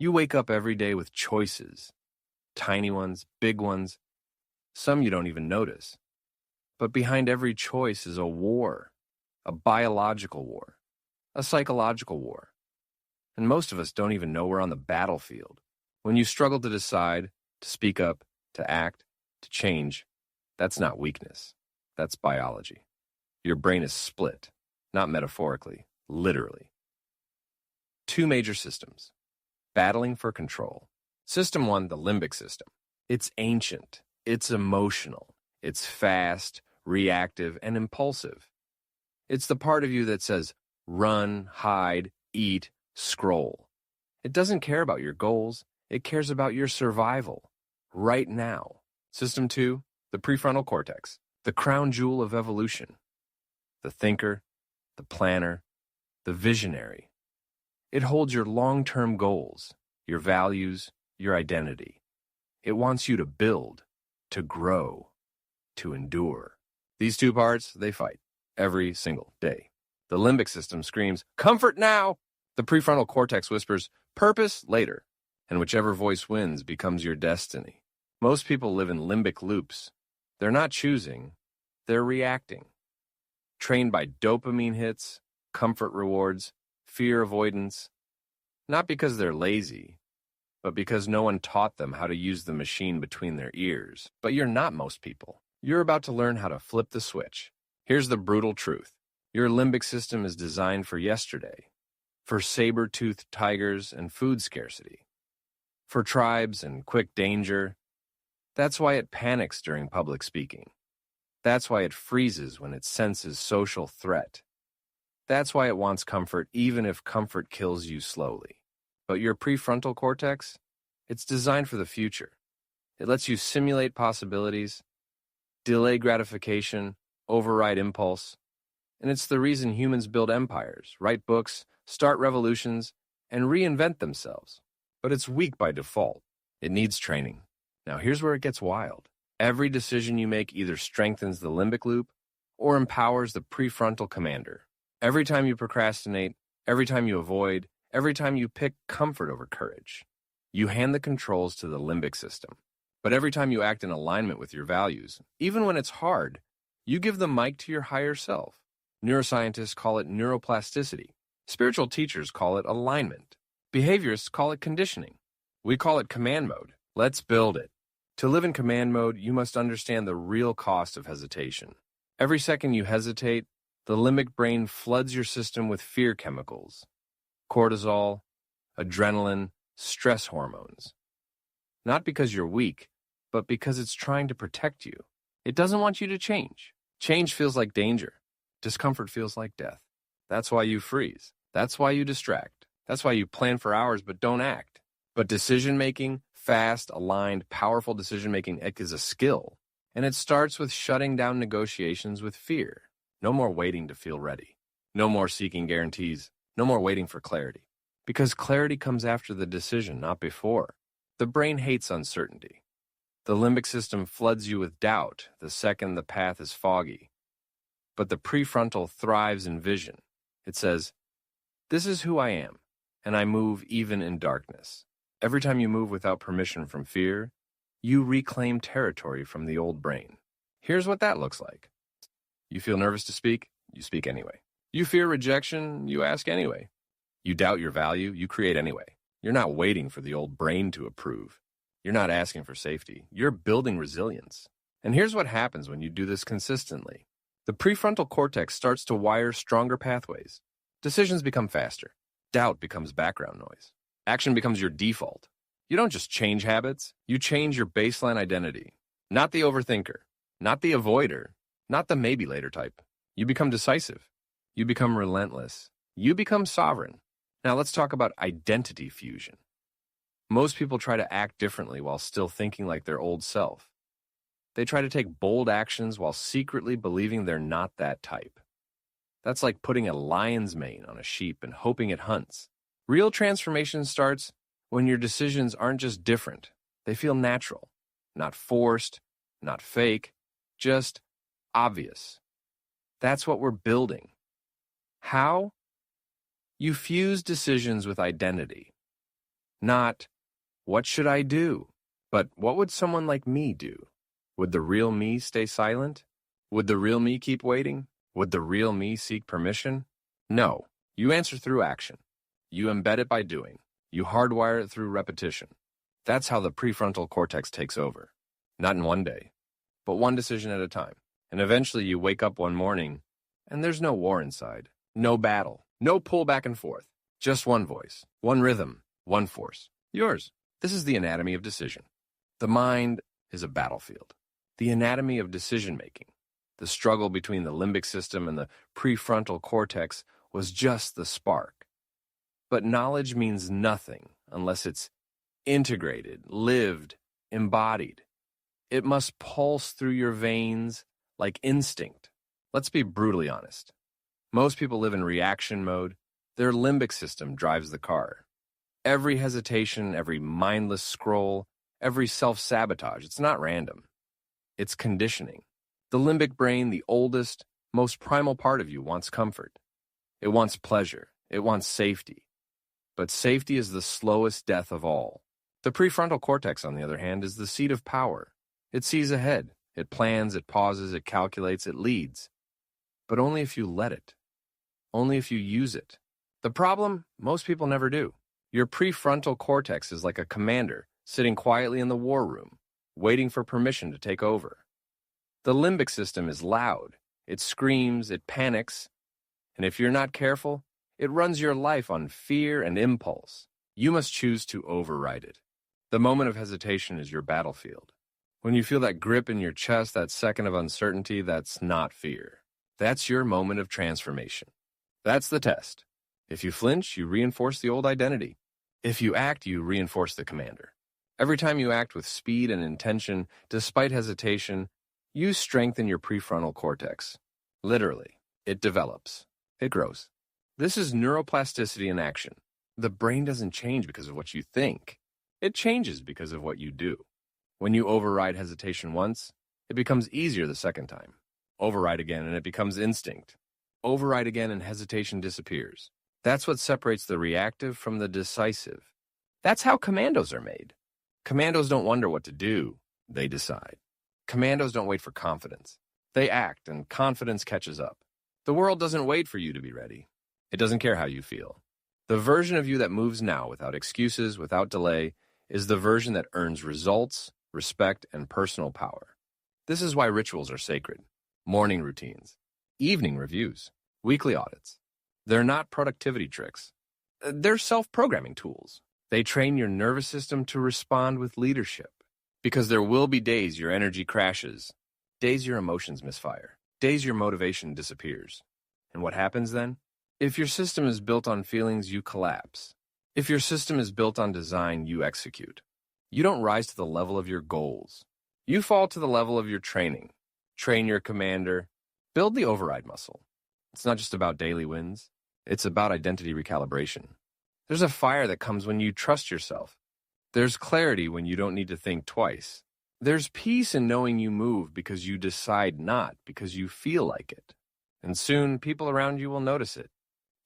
You wake up every day with choices, tiny ones, big ones, some you don't even notice. But behind every choice is a war, a biological war, a psychological war. And most of us don't even know we're on the battlefield. When you struggle to decide, to speak up, to act, to change, that's not weakness. That's biology. Your brain is split, not metaphorically, literally. Two major systems, battling for control. System 1, the limbic system. It's ancient, it's emotional, it's fast, reactive, and impulsive. It's the part of you that says, run, hide, eat, scroll. It doesn't care about your goals, it cares about your survival, right now. System 2, the prefrontal cortex, the crown jewel of evolution. The thinker, the planner, the visionary. It holds your long-term goals, your values, your identity. It wants you to build, to grow, to endure. These two parts, they fight every single day. The limbic system screams, comfort now! The prefrontal cortex whispers, purpose later. And whichever voice wins becomes your destiny. Most people live in limbic loops. They're not choosing, they're reacting. Trained by dopamine hits, comfort rewards, fear avoidance. Not because they're lazy, but because no one taught them how to use the machine between their ears. But you're not most people. You're about to learn how to flip the switch. Here's the brutal truth. Your limbic system is designed for yesterday, for saber-toothed tigers and food scarcity, for tribes and quick danger. That's why it panics during public speaking. That's why it freezes when it senses social threat. That's why it wants comfort even if comfort kills you slowly. But your prefrontal cortex, it's designed for the future. It lets you simulate possibilities, delay gratification, override impulse. And it's the reason humans build empires, write books, start revolutions, and reinvent themselves. But it's weak by default. It needs training. Now here's where it gets wild. Every decision you make either strengthens the limbic loop or empowers the prefrontal commander. Every time you procrastinate, every time you avoid, every time you pick comfort over courage, you hand the controls to the limbic system. But every time you act in alignment with your values, even when it's hard, you give the mic to your higher self. Neuroscientists call it neuroplasticity. Spiritual teachers call it alignment. Behaviorists call it conditioning. We call it command mode. Let's build it. To live in command mode, you must understand the real cost of hesitation. Every second you hesitate, the limbic brain floods your system with fear chemicals, cortisol, adrenaline, stress hormones. Not because you're weak, but because it's trying to protect you. It doesn't want you to change. Change feels like danger. Discomfort feels like death. That's why you freeze. That's why you distract. That's why you plan for hours but don't act. But decision-making, fast, aligned, powerful decision-making is a skill. And it starts with shutting down negotiations with fear. No more waiting to feel ready. No more seeking guarantees. No more waiting for clarity. Because clarity comes after the decision, not before. The brain hates uncertainty. The limbic system floods you with doubt the second the path is foggy. But the prefrontal thrives in vision. It says, this is who I am, and I move even in darkness. Every time you move without permission from fear, you reclaim territory from the old brain. Here's what that looks like. You feel nervous to speak? You speak anyway. You fear rejection? You ask anyway. You doubt your value? You create anyway. You're not waiting for the old brain to approve. You're not asking for safety. You're building resilience. And here's what happens when you do this consistently. The prefrontal cortex starts to wire stronger pathways. Decisions become faster. Doubt becomes background noise. Action becomes your default. You don't just change habits, you change your baseline identity. Not the overthinker, not the avoider, not the maybe later type. You become decisive. You become relentless. You become sovereign. Now let's talk about identity fusion. Most people try to act differently while still thinking like their old self. They try to take bold actions while secretly believing they're not that type. That's like putting a lion's mane on a sheep and hoping it hunts. Real transformation starts when your decisions aren't just different. They feel natural, not forced, not fake, just obvious. That's what we're building. How? You fuse decisions with identity. Not, what should I do? But what would someone like me do? Would the real me stay silent? Would the real me keep waiting? Would the real me seek permission? No. You answer through action. You embed it by doing. You hardwire it through repetition. That's how the prefrontal cortex takes over. Not in one day, but one decision at a time. And eventually you wake up one morning, and there's no war inside, no battle, no pull back and forth. Just one voice, one rhythm, one force. Yours. This is the anatomy of decision. The mind is a battlefield. The anatomy of decision-making, the struggle between the limbic system and the prefrontal cortex was just the spark. But knowledge means nothing unless it's integrated, lived, embodied. It must pulse through your veins like instinct. Let's be brutally honest. Most people live in reaction mode. Their limbic system drives the car. Every hesitation, every mindless scroll, every self-sabotage, it's not random. It's conditioning. The limbic brain, the oldest, most primal part of you, wants comfort. It wants pleasure. It wants safety. But safety is the slowest death of all. The prefrontal cortex, on the other hand, is the seat of power. It sees ahead. It plans, it pauses, it calculates, it leads. But only if you let it. Only if you use it. The problem, most people never do. Your prefrontal cortex is like a commander sitting quietly in the war room, waiting for permission to take over. The limbic system is loud. It screams, it panics, and if you're not careful, it runs your life on fear and impulse. You must choose to override it. The moment of hesitation is your battlefield. When you feel that grip in your chest, that second of uncertainty, that's not fear. That's your moment of transformation. That's the test. If you flinch, you reinforce the old identity. If you act, you reinforce the commander. Every time you act with speed and intention, despite hesitation, you strengthen your prefrontal cortex. Literally, it develops. It grows. This is neuroplasticity in action. The brain doesn't change because of what you think. It changes because of what you do. When you override hesitation once, it becomes easier the second time. Override again and it becomes instinct. Override again and hesitation disappears. That's what separates the reactive from the decisive. That's how commandos are made. Commandos don't wonder what to do. They decide. Commandos don't wait for confidence. They act, and confidence catches up. The world doesn't wait for you to be ready. It doesn't care how you feel. The version of you that moves now without excuses, without delay, is the version that earns results, respect, and personal power. This is why rituals are sacred. Morning routines, evening reviews, weekly audits. They're not productivity tricks. They're self-programming tools. They train your nervous system to respond with leadership. Because there will be days your energy crashes, days your emotions misfire, days your motivation disappears. And what happens then? If your system is built on feelings, you collapse. If your system is built on design, you execute. You don't rise to the level of your goals. You fall to the level of your training. Train your commander. Build the override muscle. It's not just about daily wins. It's about identity recalibration. There's a fire that comes when you trust yourself. There's clarity when you don't need to think twice. There's peace in knowing you move because you decide not, because you feel like it. And soon, people around you will notice it.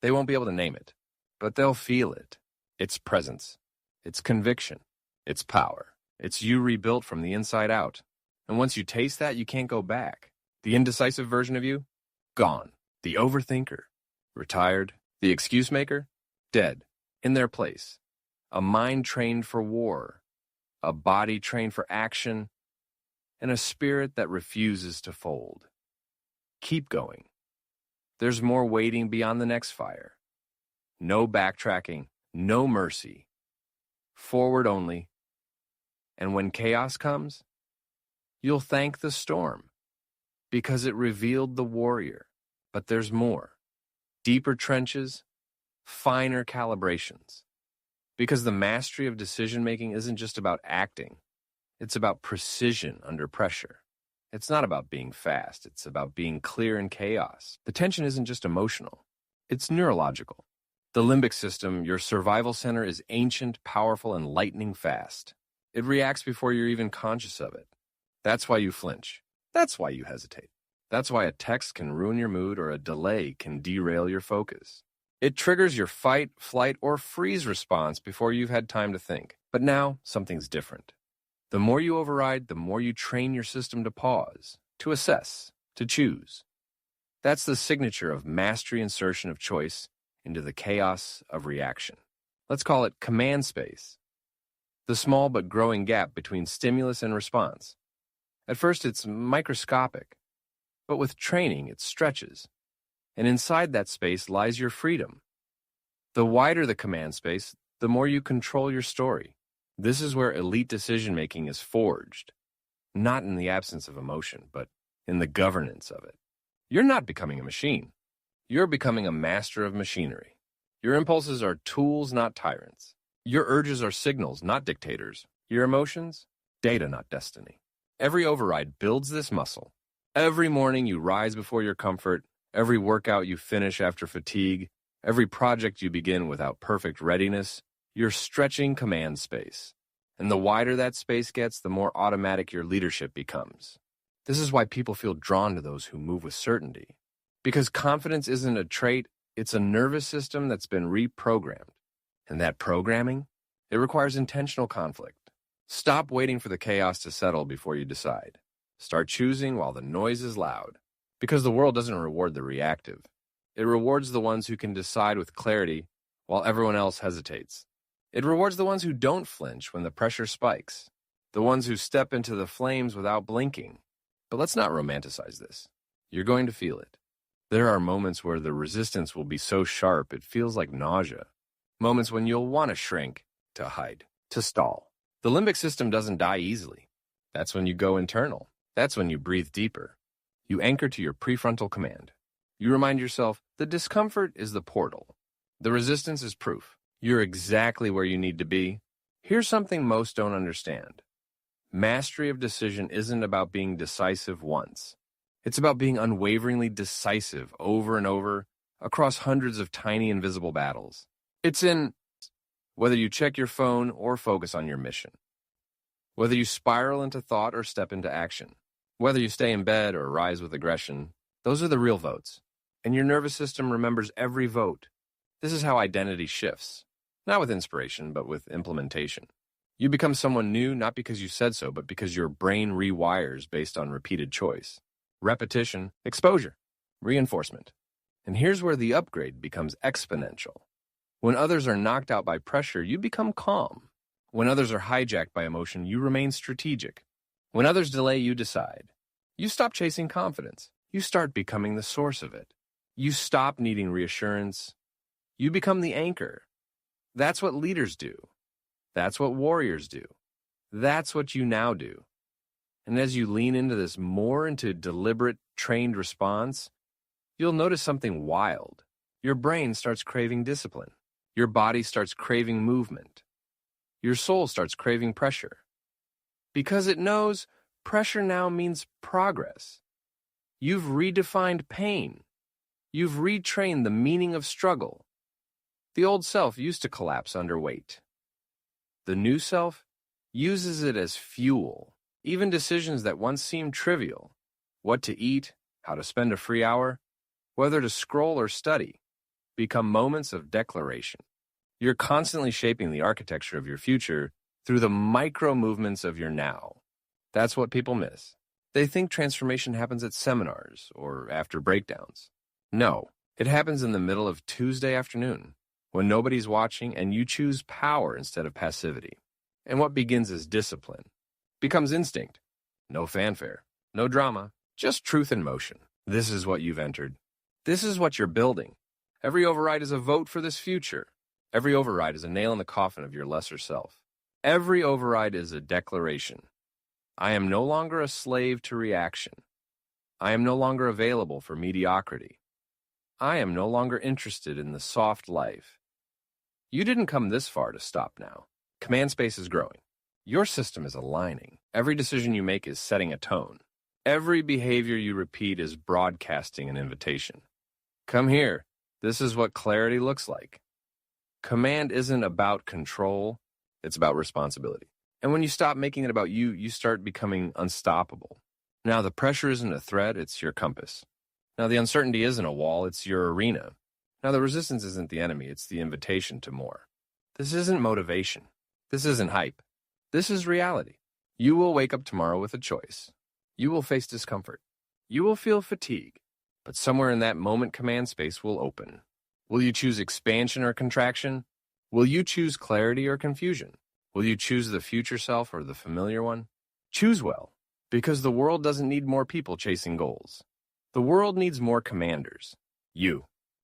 They won't be able to name it, but they'll feel it. It's presence. It's conviction. It's power. It's you rebuilt from the inside out. And once you taste that, you can't go back. The indecisive version of you? Gone. The overthinker? Retired. The excuse maker? Dead. In their place. A mind trained for war, a body trained for action, and a spirit that refuses to fold. Keep going. There's more waiting beyond the next fire. No backtracking, no mercy. Forward only. And when chaos comes, you'll thank the storm, because it revealed the warrior. But there's more. Deeper trenches, finer calibrations. Because the mastery of decision-making isn't just about acting. It's about precision under pressure. It's not about being fast. It's about being clear in chaos. The tension isn't just emotional. It's neurological. The limbic system, your survival center, is ancient, powerful, and lightning fast. It reacts before you're even conscious of it. That's why you flinch. That's why you hesitate. That's why a text can ruin your mood or a delay can derail your focus. It triggers your fight, flight, or freeze response before you've had time to think. But now, something's different. The more you override, the more you train your system to pause, to assess, to choose. That's the signature of mastery insertion of choice into the chaos of reaction. Let's call it command space, the small but growing gap between stimulus and response. At first, it's microscopic, but with training, it stretches. And inside that space lies your freedom. The wider the command space, the more you control your story. This is where elite decision-making is forged, not in the absence of emotion, but in the governance of it. You're not becoming a machine. You're becoming a master of machinery. Your impulses are tools, not tyrants. Your urges are signals, not dictators. Your emotions, data, not destiny. Every override builds this muscle. Every morning you rise before your comfort. Every workout you finish after fatigue. Every project you begin without perfect readiness. You're stretching command space. And the wider that space gets, the more automatic your leadership becomes. This is why people feel drawn to those who move with certainty. Because confidence isn't a trait, it's a nervous system that's been reprogrammed. And that programming, it requires intentional conflict. Stop waiting for the chaos to settle before you decide. Start choosing while the noise is loud. Because the world doesn't reward the reactive. It rewards the ones who can decide with clarity while everyone else hesitates. It rewards the ones who don't flinch when the pressure spikes. The ones who step into the flames without blinking. But let's not romanticize this. You're going to feel it. There are moments where the resistance will be so sharp it feels like nausea. Moments when you'll want to shrink, to hide, to stall. The limbic system doesn't die easily. That's when you go internal. That's when you breathe deeper. You anchor to your prefrontal command. You remind yourself, the discomfort is the portal. The resistance is proof. You're exactly where you need to be. Here's something most don't understand. Mastery of decision isn't about being decisive once. It's about being unwaveringly decisive over and over across hundreds of tiny invisible battles. It's in whether you check your phone or focus on your mission. Whether you spiral into thought or step into action. Whether you stay in bed or rise with aggression. Those are the real votes. And your nervous system remembers every vote. This is how identity shifts. Not with inspiration, but with implementation. You become someone new not because you said so, but because your brain rewires based on repeated choice. Repetition, exposure, reinforcement. And here's where the upgrade becomes exponential. When others are knocked out by pressure, you become calm. When others are hijacked by emotion, you remain strategic. When others delay, you decide. You stop chasing confidence. You start becoming the source of it. You stop needing reassurance. You become the anchor. That's what leaders do. That's what warriors do. That's what you now do. And as you lean into this more into deliberate, trained response, you'll notice something wild. Your brain starts craving discipline. Your body starts craving movement. Your soul starts craving pressure. Because it knows pressure now means progress. You've redefined pain. You've retrained the meaning of struggle. The old self used to collapse under weight. The new self uses it as fuel. Even decisions that once seemed trivial, what to eat, how to spend a free hour, whether to scroll or study, become moments of declaration. You're constantly shaping the architecture of your future through the micro movements of your now. That's what people miss. They think transformation happens at seminars or after breakdowns. No, it happens in the middle of Tuesday afternoon, when nobody's watching and you choose power instead of passivity. And what begins as discipline becomes instinct. No fanfare, no drama, just truth in motion. This is what you've entered. This is what you're building. Every override is a vote for this future. Every override is a nail in the coffin of your lesser self. Every override is a declaration. I am no longer a slave to reaction. I am no longer available for mediocrity. I am no longer interested in the soft life. You didn't come this far to stop now. Command space is growing. Your system is aligning. Every decision you make is setting a tone. Every behavior you repeat is broadcasting an invitation. Come here. This is what clarity looks like. Command isn't about control. It's about responsibility. And when you stop making it about you, you start becoming unstoppable. Now, the pressure isn't a threat, it's your compass. Now, the uncertainty isn't a wall, it's your arena. Now, the resistance isn't the enemy, it's the invitation to more. This isn't motivation. This isn't hype. This is reality. You will wake up tomorrow with a choice. You will face discomfort. You will feel fatigue. But somewhere in that moment, command space will open. Will you choose expansion or contraction? Will you choose clarity or confusion? Will you choose the future self or the familiar one? Choose well, because the world doesn't need more people chasing goals. The world needs more commanders. You.